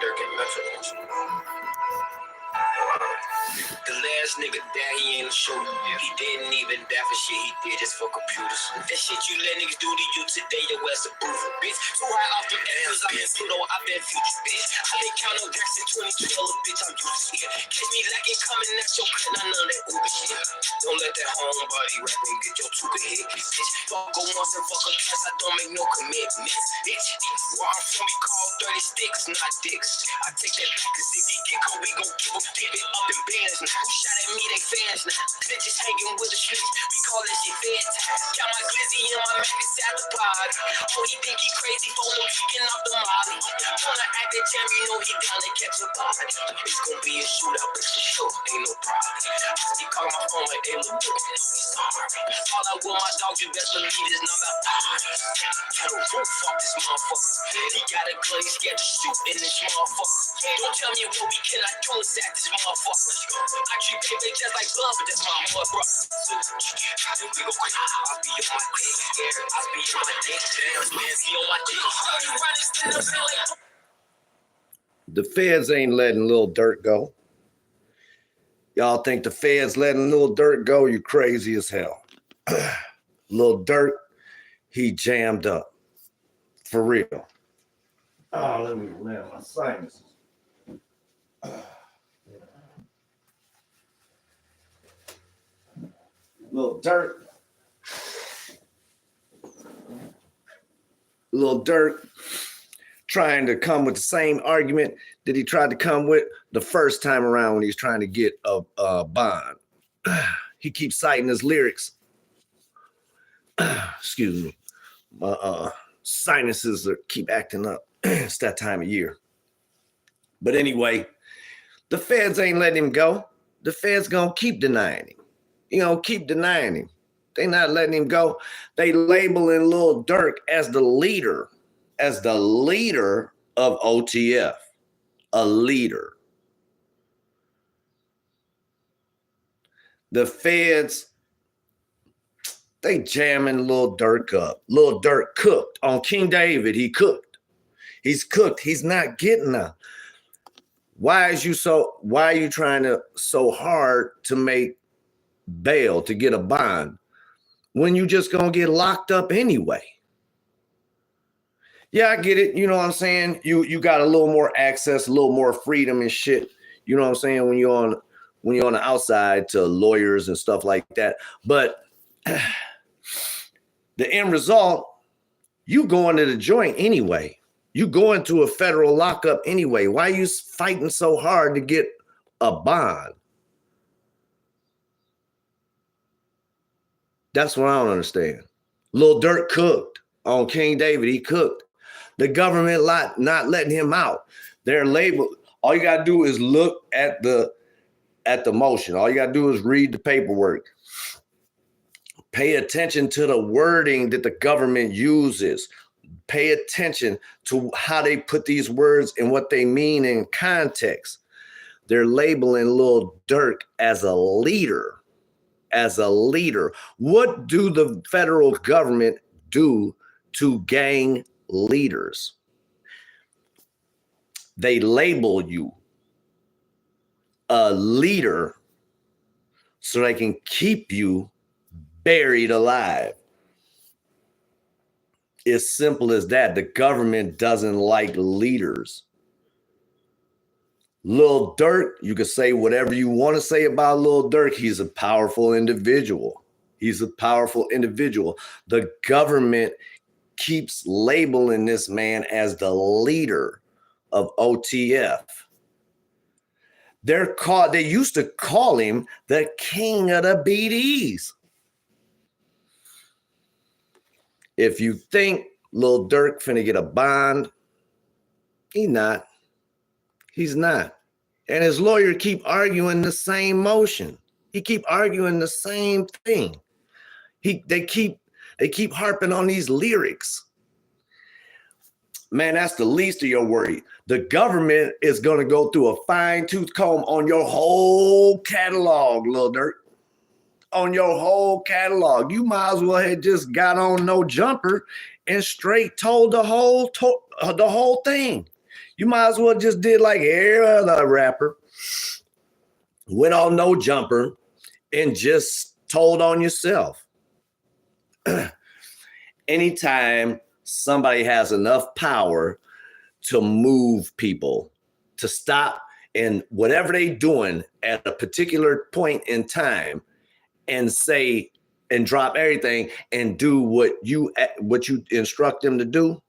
Dirk and Metro. The last nigga died, he ain't show you. He didn't even die for shit, he did just for computers. That shit you let niggas do to you today, your ass a boofer, bitch. Too high off the ass, I'm in Pluto, I bet futures, bitch. I been counting racks in 2012, bitch, I'm used to it. Catch me lacking coming at your cut, none of that Uber shit. Don't let that homebody rap and get your tuba hit, bitch. Fuck go once and fuck a twice, I don't make no commitments, bitch. Where I'm from, we call 30 sticks, not dicks. I take that back, cause if he get caught, we gon' give it up in bands now. Who shot at me, they fans now. Bitches hanging with the streets, we call that shit fair time. Got my glizzy and my Mac inside the pod. Oh, he think he crazy for no kicking off the molly. Wanna act that jam, you know he down to catch a body. It's gon' be a shootout, but for sure, ain't no problem. He call my phone like, hey, look, I'm sorry. All I want my dogs, you best believe is number 5. Got a roof off this motherfucker. He got a gun, he's scared to shoot in this motherfucker. Don't tell me what we cannot do inside this motherfucker. I treat baby just like blood, but that's my mother, bro. And we go quick, I'll be on my dick, I'll be on my dick, damn, man, be on my dick. The feds ain't letting Lil Durk go. Y'all think the feds letting Lil Durk go? You crazy as hell. Lil Durk, he jammed up. For real. Oh, let me land my sinuses. Lil Durk trying to come with the same argument that he tried to come with the first time around when he's trying to get a bond. He keeps citing his lyrics. Excuse me. My sinuses keep acting up. It's that time of year. But anyway, the feds ain't letting him go. The feds gonna keep denying him. You know, keep denying him. They not letting him go. They labeling Lil Durk as the leader of OTF. A leader. The feds, they jamming Lil Durk up. Lil Durk cooked. On King David, he cooked. He's cooked. He's not getting up. Why are you trying to so hard to make bail, to get a bond, when you just gonna get locked up anyway? Yeah, I get it. You know what I'm saying? You got a little more access, a little more freedom and shit. You know what I'm saying? When you're on the outside to lawyers and stuff like that. But the end result, you going to the joint anyway. You going to a federal lockup anyway. Why are you fighting so hard to get a bond? That's what I don't understand. Lil Durk cooked. On King David, he cooked. The government not letting him out. They're labeled. All you got to do is look at the motion. All you got to do is read the paperwork. Pay attention to the wording that the government uses. Pay attention to how they put these words and what they mean in context. They're labeling Lil Durk as a leader. As a leader. What do the federal government do to gang leaders? They label you a leader so they can keep you buried alive. It's simple as that. The government doesn't like leaders. Lil Durk, you can say whatever you want to say about Lil Durk. He's a powerful individual. He's a powerful individual. The government keeps labeling this man as the leader of OTF. They used to call him the king of the BDs. If you think Lil Durk finna get a bond, he's not. He's not. And his lawyer keep arguing the same motion. He keep arguing the same thing. They keep harping on these lyrics. Man, that's the least of your worry. The government is going to go through a fine-tooth comb on your whole catalog, Lil Durk. On your whole catalog. You might as well have just got on No Jumper and straight told the whole thing. You might as well just did like every other rapper. Went on No Jumper and just told on yourself. Anytime somebody has enough power to move people, to stop and whatever they doing at a particular point in time and say and drop everything and do what you instruct them to do,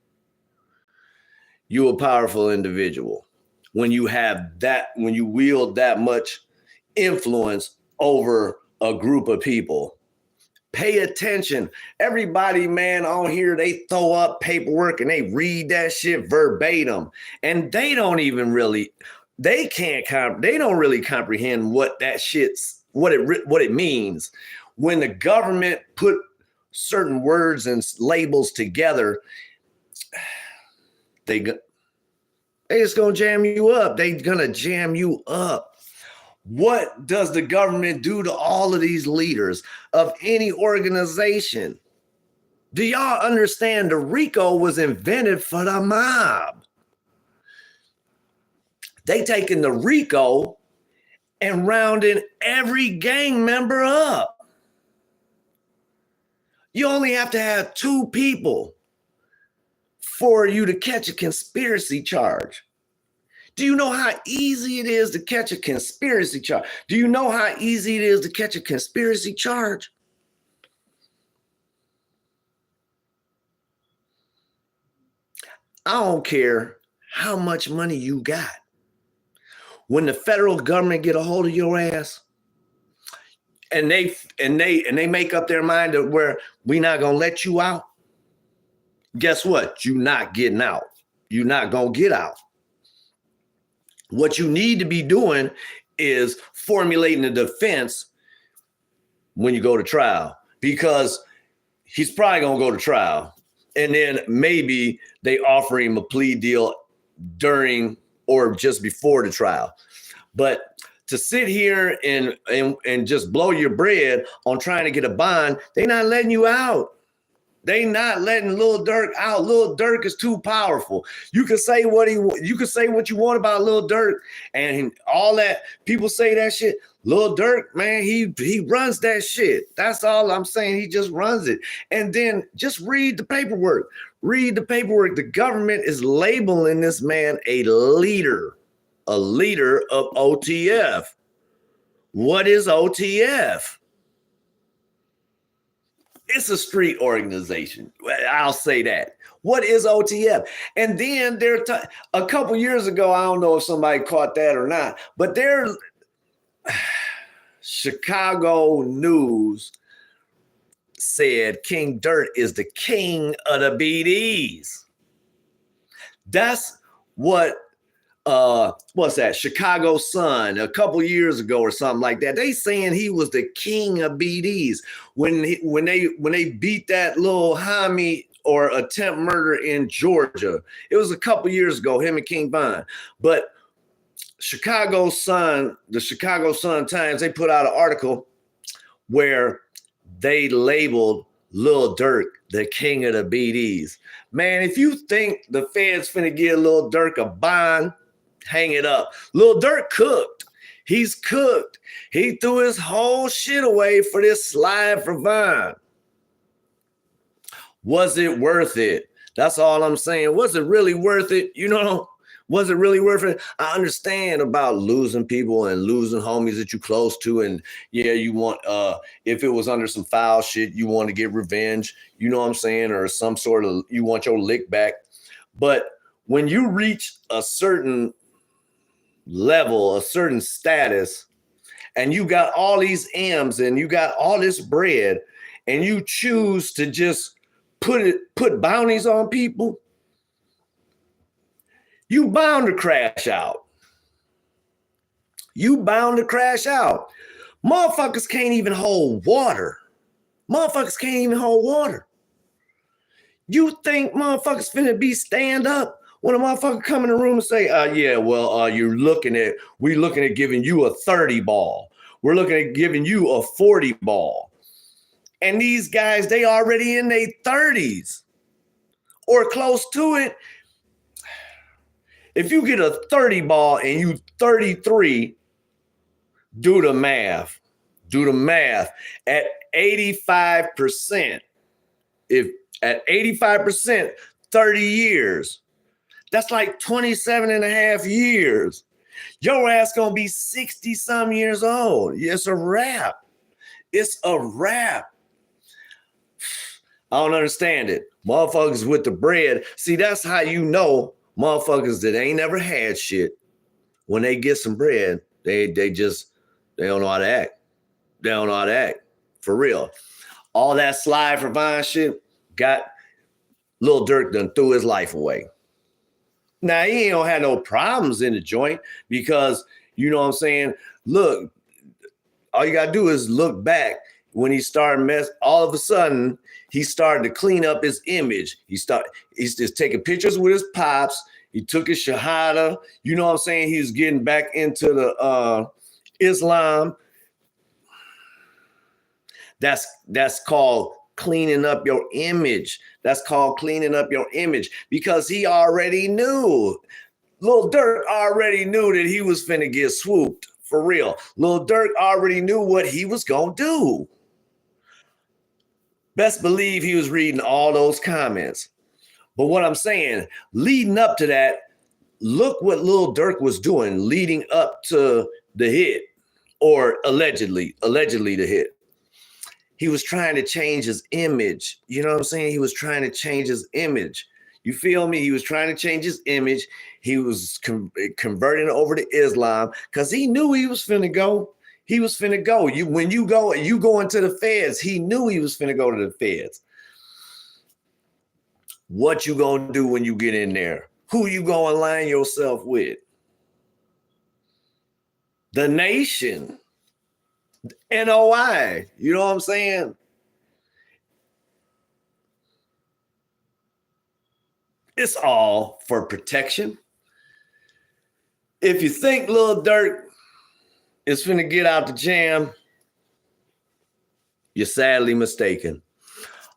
you're a powerful individual. When you have that, when you wield that much influence over a group of people, pay attention. Everybody, man, on here, they throw up paperwork and they read that shit verbatim. And they don't even really, they don't really comprehend what that shit's, what it means. When the government put certain words and labels together, they just gonna jam you up. They gonna jam you up. What does the government do to all of these leaders of any organization? Do y'all understand the RICO was invented for the mob? They taking the RICO and rounding every gang member up. You only have to have 2 people for you to catch a conspiracy charge. Do you know how easy it is to catch a conspiracy charge? Do you know how easy it is to catch a conspiracy charge? I don't care how much money you got. When the federal government get a hold of your ass and they make up their mind that where we not gonna let you out, guess what? You're not getting out. You're not gonna get out. What you need to be doing is formulating a defense when you go to trial, because he's probably going to go to trial. And then maybe they offer him a plea deal during or just before the trial. But to sit here and just blow your bread on trying to get a bond, they're not letting you out. They not letting Lil Durk out. Lil Durk is too powerful. You can say what you want about Lil Durk and all that. People say that shit. Lil Durk, man, he runs that shit. That's all I'm saying. He just runs it. And then just read the paperwork. Read the paperwork. The government is labeling this man a leader of OTF. What is OTF? It's a street organization. I'll say that. What is OTF? And then a couple years ago, I don't know if somebody caught that or not, but Chicago News said King Dirt is the king of the BDs. That's what what's that? Chicago Sun a couple years ago or something like that. They saying he was the king of BDs when they beat that little homie or attempt murder in Georgia. It was a couple years ago, him and King Von. But Chicago Sun, the Chicago Sun Times, they put out an article where they labeled Lil Durk the king of the BDs. Man, if you think the feds finna give Lil Durk a bond, hang it up. Lil Durk cooked. He's cooked. He threw his whole shit away for this slide for Vine. Was it worth it? That's all I'm saying. Was it really worth it? You know, was it really worth it? I understand about losing people and losing homies that you close to. And yeah, you want, if it was under some foul shit, you want to get revenge, you know what I'm saying? Or some sort of, you want your lick back. But when you reach a certain level, a certain status, and you got all these M's and you got all this bread and you choose to just put bounties on people, you bound to crash out. You bound to crash out. Motherfuckers can't even hold water. Motherfuckers can't even hold water. You think motherfuckers finna be stand up when a motherfucker come in the room and say, yeah, well, we're looking at giving you a 30 ball. We're looking at giving you a 40 ball. And these guys, they already in their 30s or close to it. If you get a 30 ball and you 33, do the math. Do the math. At 85%, if at 85%, 30 years, that's like 27 and a half years. Your ass gonna be 60 some years old. It's a wrap. It's a wrap. I don't understand it. Motherfuckers with the bread. See, that's how you know motherfuckers that ain't never had shit. When they get some bread, they don't know how to act. They don't know how to act. For real. All that slide for Vine shit got Lil Durk done threw his life away. Now, he ain't don't have no problems in the joint because, you know what I'm saying? Look, all you got to do is look back when he started all of a sudden, he started to clean up his image. He's just taking pictures with his pops. He took his shahada. You know what I'm saying? He was getting back into the Islam. That's called cleaning up your image. That's called cleaning up your image because he already knew. Lil Durk already knew that he was finna get swooped for real. Lil Durk already knew what he was gonna do. Best believe he was reading all those comments. But what I'm saying, leading up to that, look what Lil Durk was doing leading up to the hit, or allegedly the hit. He was trying to change his image. You know what I'm saying? He was trying to change his image. You feel me? He was trying to change his image. He was converting over to Islam because he knew he was finna go. He was finna go. When you go into the feds. He knew he was finna go to the feds. What you gonna do when you get in there? Who you gonna align yourself with? The nation. NOI. You know what I'm saying? It's all for protection. If you think Lil Durk is finna get out the jam, you're sadly mistaken.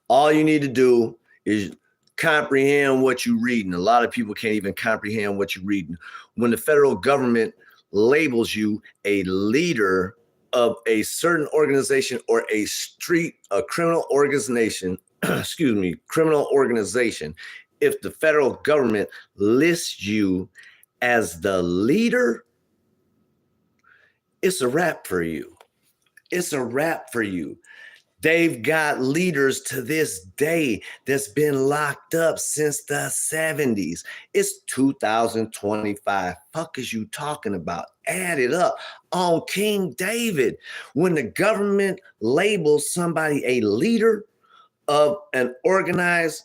All you need to do is comprehend what you're reading. A lot of people can't even comprehend what you're reading. When the federal government labels you a leader of a certain organization or a criminal organization, criminal organization, if the federal government lists you as the leader, it's a wrap for you. It's a wrap for you. They've got leaders to this day that's been locked up since the 70s. It's 2025. Fuck is you talking about? Add it up. On King David, when the government labels somebody a leader of an organized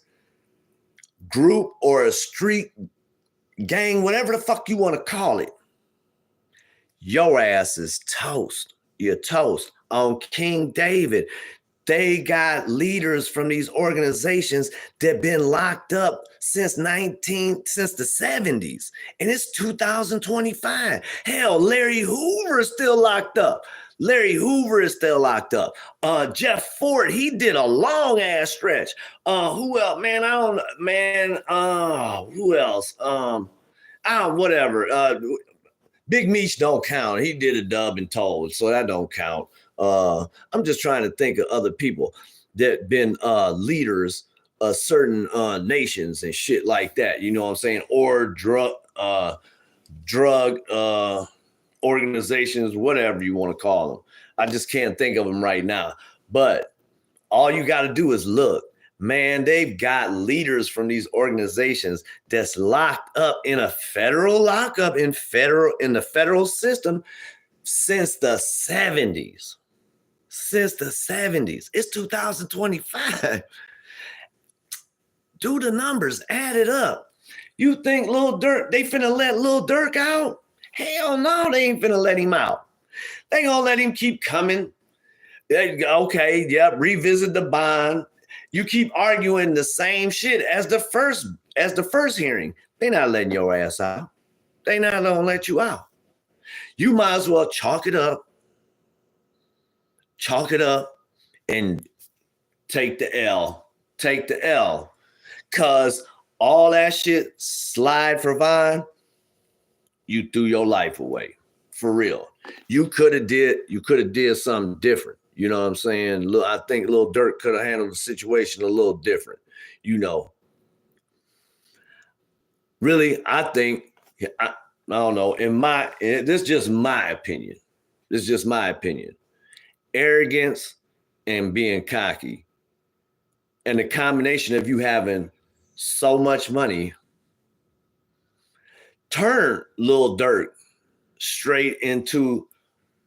group or a street gang, whatever the fuck you want to call it, your ass is toast. You're toast. On King David, they got leaders from these organizations that been locked up since the 70s. And it's 2025. Hell, Larry Hoover is still locked up. Jeff Ford, he did a long ass stretch. Who else? Man, I don't know. Man, who else? Whatever. Big Meech don't count. He did a dub and told, so that don't count. I'm just trying to think of other people that been leaders of certain nations and shit like that. You know what I'm saying? Or drug organizations, whatever you want to call them. I just can't think of them right now. But all you got to do is look. Man, they've got leaders from these organizations that's locked up in a federal lockup in the federal system since the 70s. Since the 70s. It's 2025. Do the numbers, add it up. You think Lil Durk, they finna let Lil Durk out? Hell no, they ain't finna let him out. They gonna let him keep coming. Okay, yep, revisit the bond. You keep arguing the same shit as the first hearing. They not letting your ass out. They not gonna let you out. You might as well chalk it up and take the L. Take the L. Cause all that shit slide for Vine, you threw your life away. For real. You could have did something different. You know what I'm saying? Look, I think Lil Durk could have handled the situation a little different. You know. Really, I think I don't know. This is just my opinion. This is just my opinion. Arrogance and being cocky, and the combination of you having so much money, turned Lil Durk straight into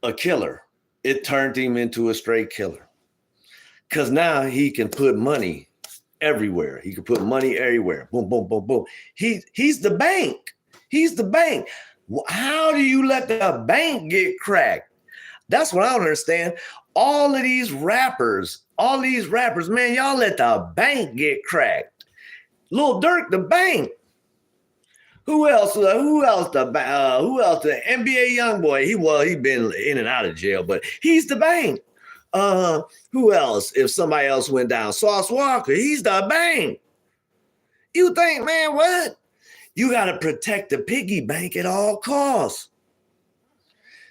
a killer. It turned him into a straight killer. Because now he can put money everywhere. He can put money everywhere. Boom, boom, boom, boom. He's the bank. He's the bank. How do you let the bank get cracked? That's what I don't understand. All these rappers, man, y'all let the bank get cracked. Lil Durk, the bank. Who else? The NBA YoungBoy. He been in and out of jail, but he's the bank. Who else? If somebody else went down, Sauce Walker, he's the bank. You think, man, what? You got to protect the piggy bank at all costs.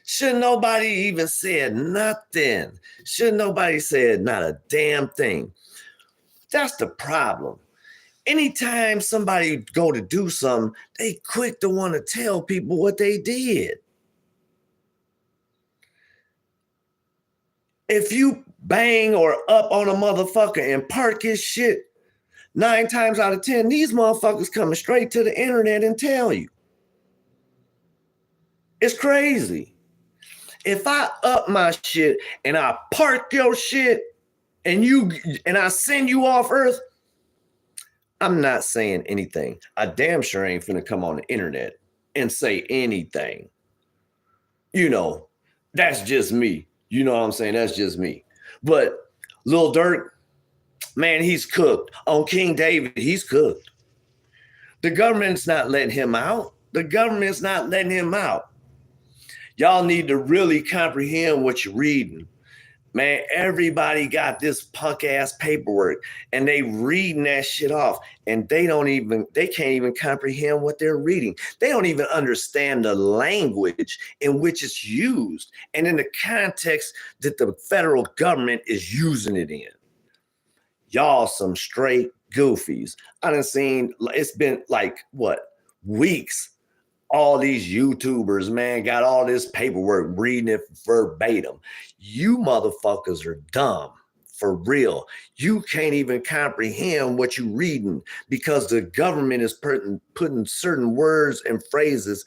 Should nobody even said nothing? Should nobody said not a damn thing? That's the problem. Anytime somebody go to do something, they quick to want to tell people what they did. If you bang or up on a motherfucker and park his shit, 9 times out of 10, these motherfuckers coming straight to the internet and tell you. It's crazy. If I up my shit and I park your shit and I send you off Earth, I'm not saying anything. I damn sure ain't finna come on the internet and say anything. You know, that's just me. You know what I'm saying? That's just me. But Lil Durk, man, he's cooked. On King David, he's cooked. The government's not letting him out. The government's not letting him out. Y'all need to really comprehend what you're reading. Man, everybody got this punk ass paperwork and they reading that shit off and they can't even comprehend what they're reading. They don't even understand the language in which it's used and in the context that the federal government is using it in. Y'all some straight goofies. I done seen, it's been like, weeks. All these YouTubers, man, got all this paperwork, reading it verbatim. You motherfuckers are dumb, for real. You can't even comprehend what you're reading because the government is putting certain words and phrases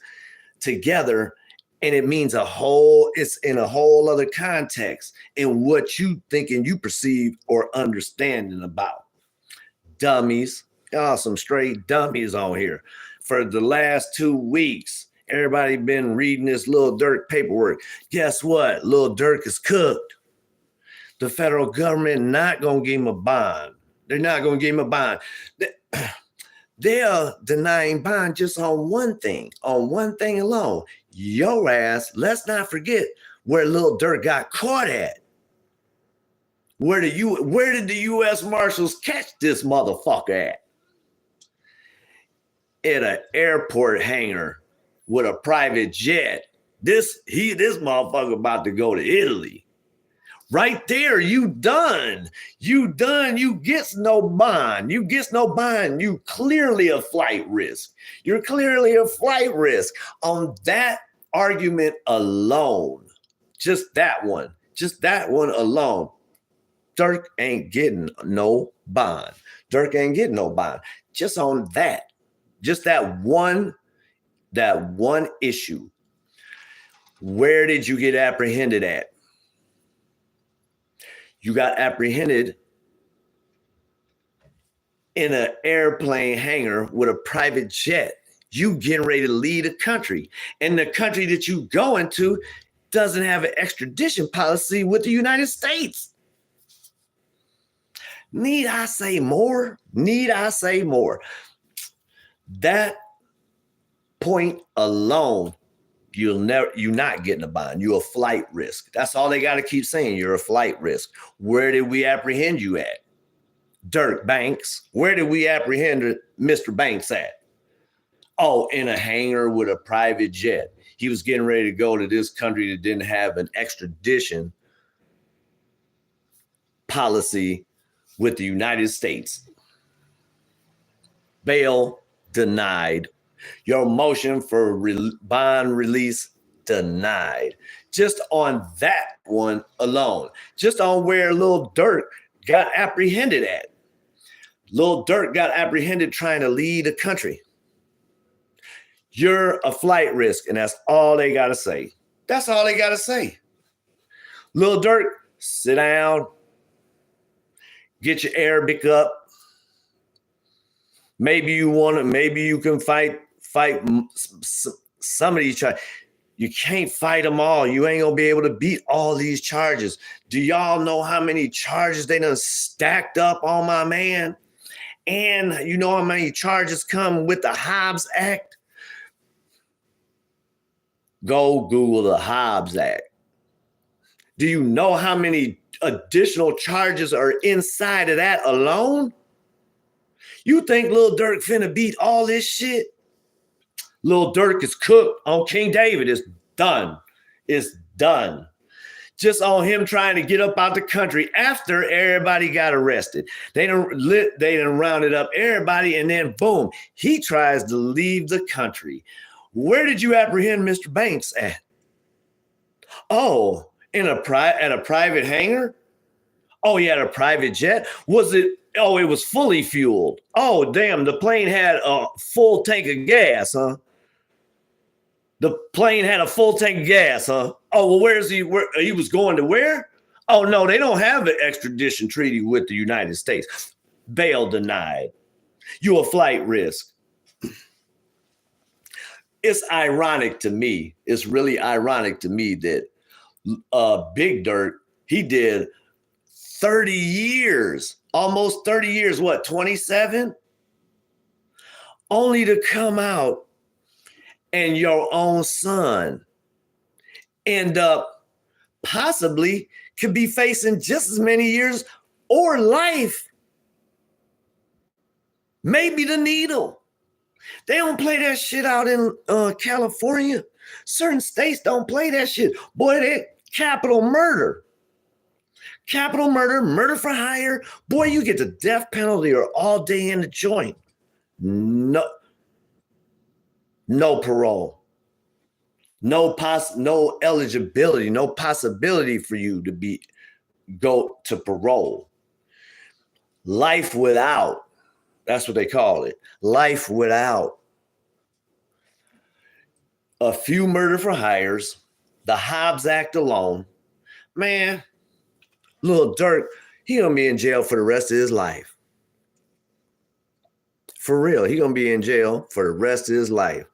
together, and it means it's in a whole other context in what you thinking you perceive or understanding about. Dummies. Y'all some straight dummies on here. For the last 2 weeks, everybody been reading this Lil Durk paperwork. Guess what? Lil Durk is cooked. The federal government not going to give him a bond. They're not going to give him a bond. They're denying bond just on one thing alone. Your ass, let's not forget where Lil Durk got caught at. Where did the U.S. Marshals catch this motherfucker at? At an airport hangar with a private jet. This motherfucker about to go to Italy. Right there, you done. You get no bond. You clearly a flight risk. You're clearly a flight risk. On that argument alone, just that one alone, Durk ain't getting no bond. Just on that. Just that one issue. Where did you get apprehended at? You got apprehended in an airplane hangar with a private jet. You getting ready to leave the country. And the country that you go into doesn't have an extradition policy with the United States. Need I say more? That point alone, you're not getting a bond. You're a flight risk. That's all they got to keep saying. You're a flight risk. Where did we apprehend you at? Durk Banks. Where did we apprehend Mr. Banks at? Oh, in a hangar with a private jet. He was getting ready to go to this country that didn't have an extradition policy with the United States. Bail denied. Your motion for bond release denied. Just on that one alone. Just on where Lil Durk got apprehended at. Lil Durk got apprehended trying to lead a country. You're a flight risk, and that's all they got to say. That's all they got to say. Lil Durk, sit down. Get your Arabic up. Maybe you can fight some of these charges. You can't fight them all. You ain't gonna be able to beat all these charges. Do y'all know how many charges they done stacked up on my man? And you know how many charges come with the Hobbs Act? Go Google the Hobbs Act. Do you know how many additional charges are inside of that alone? You think Lil Durk finna beat all this shit? Lil Durk is cooked on King David. It's done. It's done. Just on him trying to get up out the country after everybody got arrested. They done rounded up everybody, and then boom, he tries to leave the country. Where did you apprehend Mr. Banks at? Oh, at a private hangar? Oh, he had a private jet? Was it? Oh, it was fully fueled. Oh, damn, the plane had a full tank of gas, huh? The plane had a full tank of gas, huh? Oh, well, where's he? Where he was going to where? Oh, no, they don't have an extradition treaty with the United States. Bail denied. You a flight risk. It's ironic to me. It's really ironic to me that Big Dirt, he did 30 years, almost 30 years, what, 27? Only to come out and your own son end up possibly could be facing just as many years or life. Maybe the needle. They don't play that shit out in California. Certain states don't play that shit. Boy, they capital murder. Capital murder, murder for hire. Boy, you get the death penalty or all day in the joint. No parole. No eligibility, no possibility for you to go to parole. Life without. That's what they call it. Life without. A few murder for hires, the Hobbs Act alone. Man, Lil Durk, he gonna be in jail for the rest of his life. For real, he gonna be in jail for the rest of his life.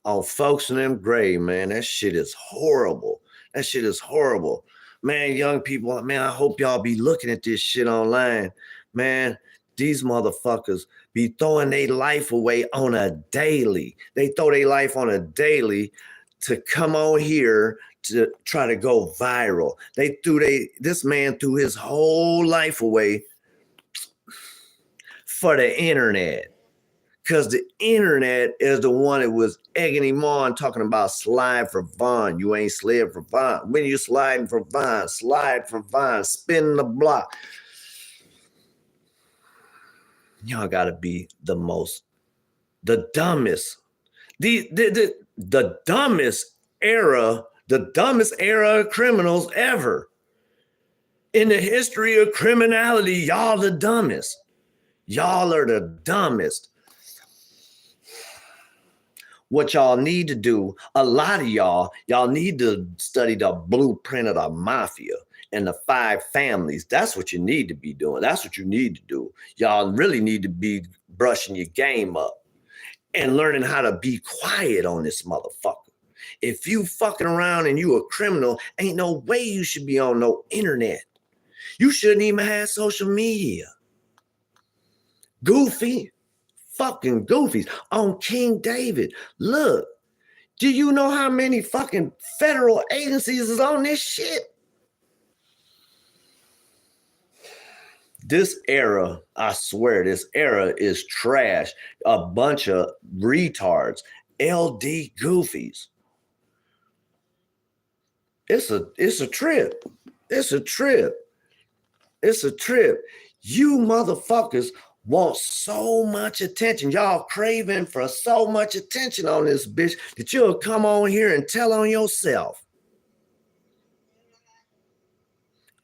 On folks in them grave, man, that shit is horrible. That shit is horrible. Man, young people, man, I hope y'all be looking at this shit online. Man, these motherfuckers be throwing their life away on a daily. They throw their life on a daily to come on here to try to go viral. This man threw his whole life away for the internet. Because the internet is the one that was egging him on, talking about slide for Vaughn. You ain't slid for Vaughn. When you sliding for Vaughn, slide for Vaughn, spin the block. Y'all gotta be the dumbest. The dumbest era of criminals ever. In the history of criminality, y'all the dumbest. Y'all are the dumbest. What y'all need to do, a lot of y'all need to study the blueprint of the mafia and the 5 families. That's what you need to be doing. That's what you need to do. Y'all really need to be brushing your game up and learning how to be quiet on this motherfucker. If you fucking around and you a criminal, ain't no way you should be on no internet. You shouldn't even have social media. Goofy. Fucking goofies on King David. Look, do you know how many fucking federal agencies is on this shit? This era, I swear, this era is trash. A bunch of retards, LD goofies. It's a trip. It's a trip. It's a trip. You motherfuckers want so much attention. Y'all craving for so much attention on this bitch that you'll come on here and tell on yourself.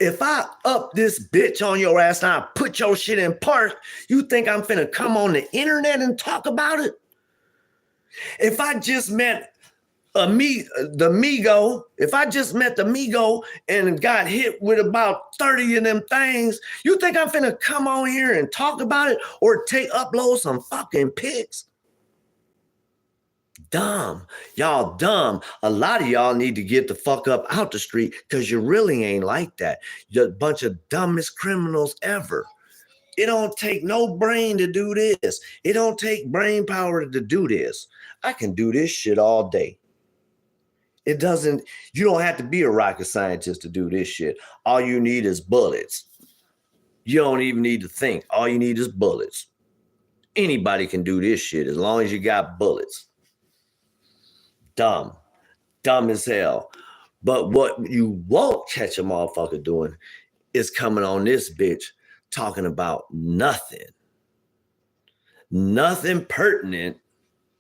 If I up this bitch on your ass and I put your shit in park, you think I'm finna come on the internet and talk about it? If I just met the Migo, if I just met the Migo and got hit with about 30 of them things, you think I'm finna come on here and talk about it or upload some fucking pics? Dumb. Y'all dumb. A lot of y'all need to get the fuck up out the street because you really ain't like that. You're a bunch of dumbest criminals ever. It don't take no brain to do this. It don't take brain power to do this. I can do this shit all day. You don't have to be a rocket scientist to do this shit. All you need is bullets. You don't even need to think. All you need is bullets. Anybody can do this shit as long as you got bullets. Dumb as hell. But what you won't catch a motherfucker doing is coming on this bitch talking about nothing pertinent.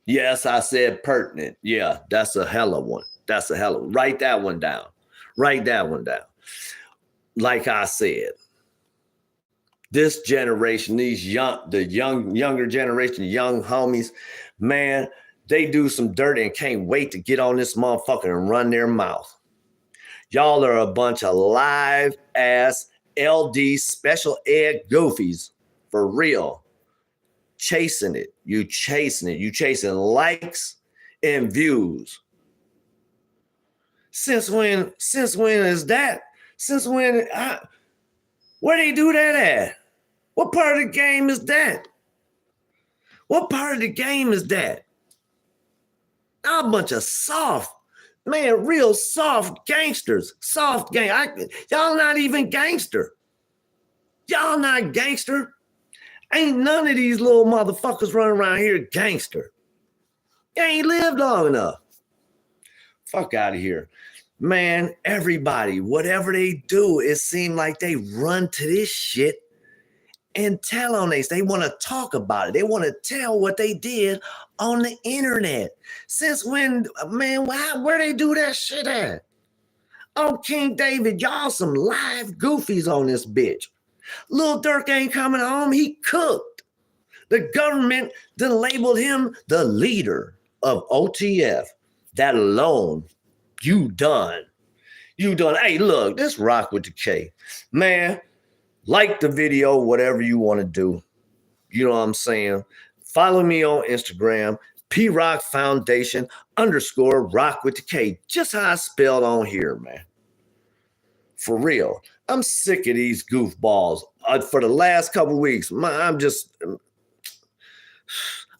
Yes, I said pertinent. Yeah, that's a hell of one. Write that one down. Like I said, this generation, younger generation, young homies, man, they do some dirt and can't wait to get on this motherfucker and run their mouth. Y'all are a bunch of live ass LD special ed goofies for real. Chasing it. You chasing likes and views. Since when is that? Where they do that at? What part of the game is that? A bunch of real soft gangsters. Y'all not even gangster. Y'all not gangster. Ain't none of these little motherfuckers running around here gangster. You ain't lived long enough. Fuck out of here. Man, everybody, whatever they do, it seems like they run to this shit and tell on this. They want to talk about it. They want to tell what they did on the internet. Since when, man, where they do that shit at? Oh, King David, y'all some live goofies on this bitch. Lil Durk ain't coming home. He cooked. The government then labeled him the leader of OTF. That alone, you done. Hey, look, this Rock with the K. Man, like the video, whatever you want to do. You know what I'm saying? Follow me on Instagram, PRock Foundation _ Rock with the K. Just how I spelled on here, man. For real. I'm sick of these goofballs. For the last couple of weeks,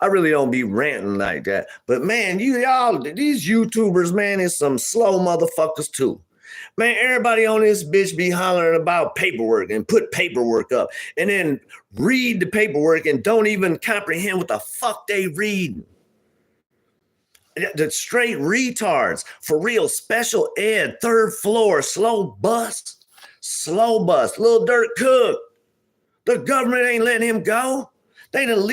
I really don't be ranting like that. But man, these YouTubers, man, is some slow motherfuckers too. Man, everybody on this bitch be hollering about paperwork and put paperwork up and then read the paperwork and don't even comprehend what the fuck they reading. The straight retards, for real, special ed, third floor, slow bus. Lil Durkio. The government ain't letting him go. They done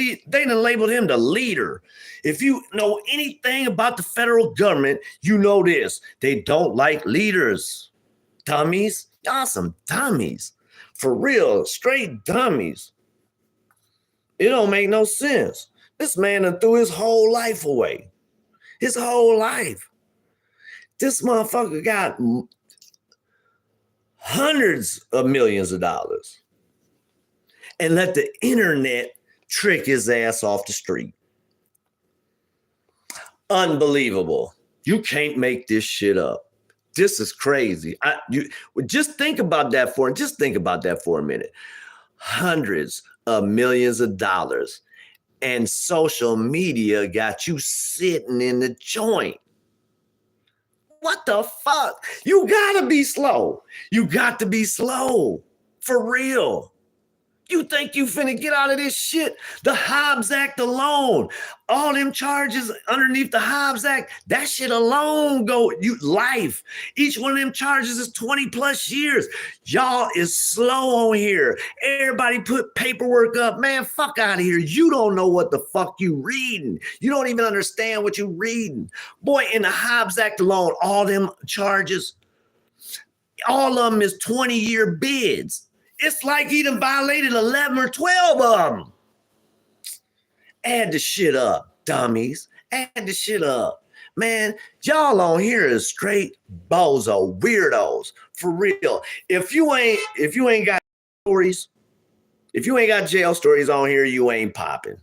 labeled him the leader. If you know anything about the federal government, you know this. They don't like leaders. Dummies. Y'all some dummies. For real, straight dummies. It don't make no sense. This man done threw his whole life away. His whole life. This motherfucker got hundreds of millions of dollars and let the internet trick his ass off the street. Unbelievable. You can't make this shit up. This is crazy. Just think about that for a minute. Hundreds of millions of dollars. And social media got you sitting in the joint. What the fuck? You gotta be slow. For real. You think you finna get out of this shit? The Hobbs Act alone, all them charges underneath the Hobbs Act, that shit alone life. Each one of them charges is 20 plus years. Y'all is slow on here. Everybody put paperwork up. Man, fuck out of here. You don't know what the fuck you reading. You don't even understand what you reading. Boy, in the Hobbs Act alone, all them charges, all of them is 20-year bids. It's like he done violated 11 or 12 of them. Add the shit up, dummies. Add the shit up. Man, y'all on here is straight bozo weirdos. For real. If you ain't got stories, if you ain't got jail stories on here, you ain't popping.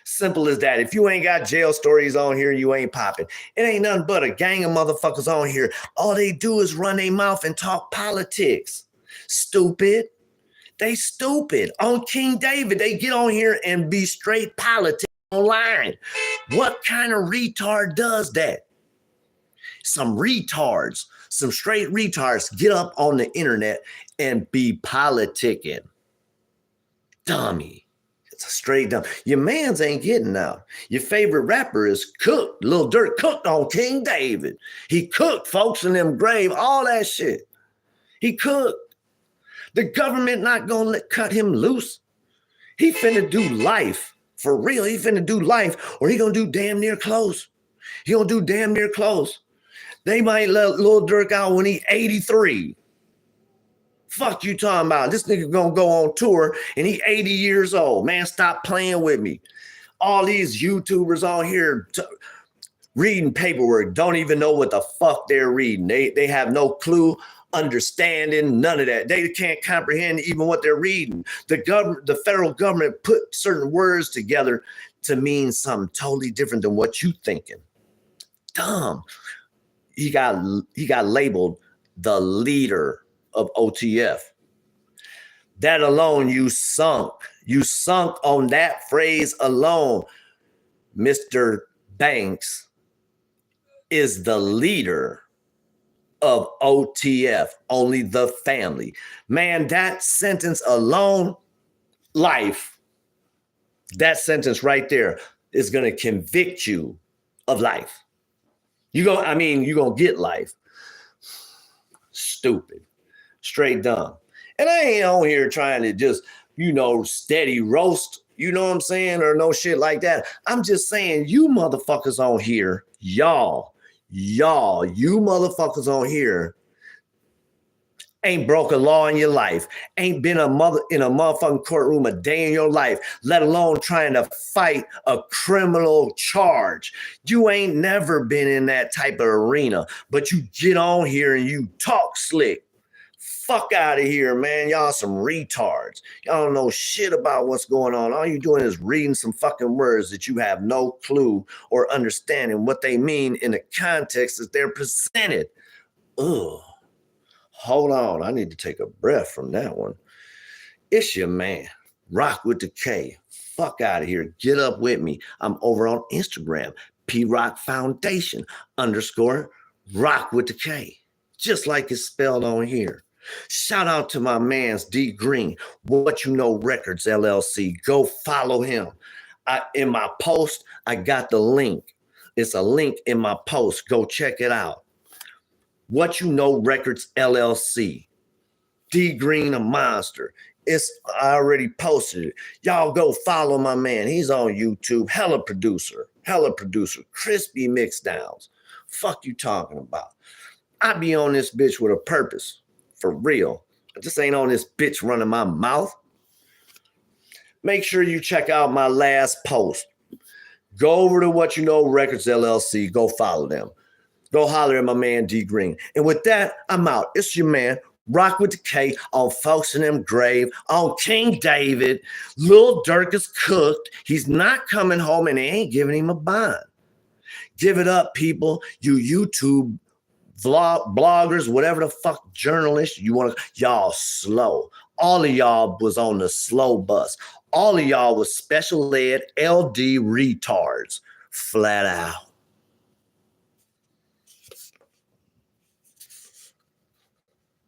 Simple as that. If you ain't got jail stories on here, you ain't popping. It ain't nothing but a gang of motherfuckers on here. All they do is run their mouth and talk politics. Stupid. They stupid. On King David, they get on here and be straight politics online. What kind of retard does that? Some retards, some straight retards get up on the internet and be politicking. Dummy. It's a straight dumb. Your mans ain't getting out. Your favorite rapper is Kooked. Lil Durk cooked on King David. He cooked folks in them grave, all that shit. He cooked. The government not gonna cut him loose. He finna do life. For real, he finna do life, or he gonna do damn near close. He gonna do damn near close. They might let Lil Durk out when he 83. Fuck you talking about? This nigga gonna go on tour and he 80 years old. Man, stop playing with me. All these YouTubers on here reading paperwork, don't even know what the fuck they're reading. They have no clue, understanding, none of that. They can't comprehend even what they're reading. The federal government put certain words together to mean something totally different than what you thinking. Dumb. He got labeled the leader of OTF. That alone, you sunk. You sunk on that phrase alone. Mr. Banks is the leader of OTF, only the family. Man, that sentence alone, life, that sentence right there is going to convict you of life. You're going to get life. Stupid. Straight dumb. And I ain't on here trying to just, steady roast, you know what I'm saying? Or no shit like that. I'm just saying, you motherfuckers on here, y'all, you motherfuckers on here ain't broke a law in your life, ain't been in a motherfucking courtroom a day in your life, let alone trying to fight a criminal charge. You ain't never been in that type of arena, but you get on here and you talk slick. Fuck out of here, man. Y'all some retards. Y'all don't know shit about what's going on. All you're doing is reading some fucking words that you have no clue or understanding what they mean in the context that they're presented. Ugh. Hold on. I need to take a breath from that one. It's your man, Rock with the K. Fuck out of here. Get up with me. I'm over on Instagram, P-Rock Foundation _ Rock with the K. Just like it's spelled on here. Shout out to my man's D Green, What You Know Records LLC. Go follow him. In my post, I got the link. It's a link in my post. Go check it out. What You Know Records LLC. D Green, a monster. I already posted it. Y'all go follow my man. He's on YouTube. Hella producer. Crispy mixdowns. Fuck you talking about? I be on this bitch with a purpose. For real. I just ain't on this bitch running my mouth. Make sure you check out my last post. Go over to What You Know Records LLC. Go follow them. Go holler at my man D Green. And with that, I'm out. It's your man, Rock with the K, on Folks in Them Grave, on King David. Lil Durk is cooked. He's not coming home and they ain't giving him a bond. Give it up, people. You YouTube bloggers, whatever the fuck journalists you want to, y'all slow. All of y'all was on the slow bus. All of y'all was special ed LD retards. Flat out.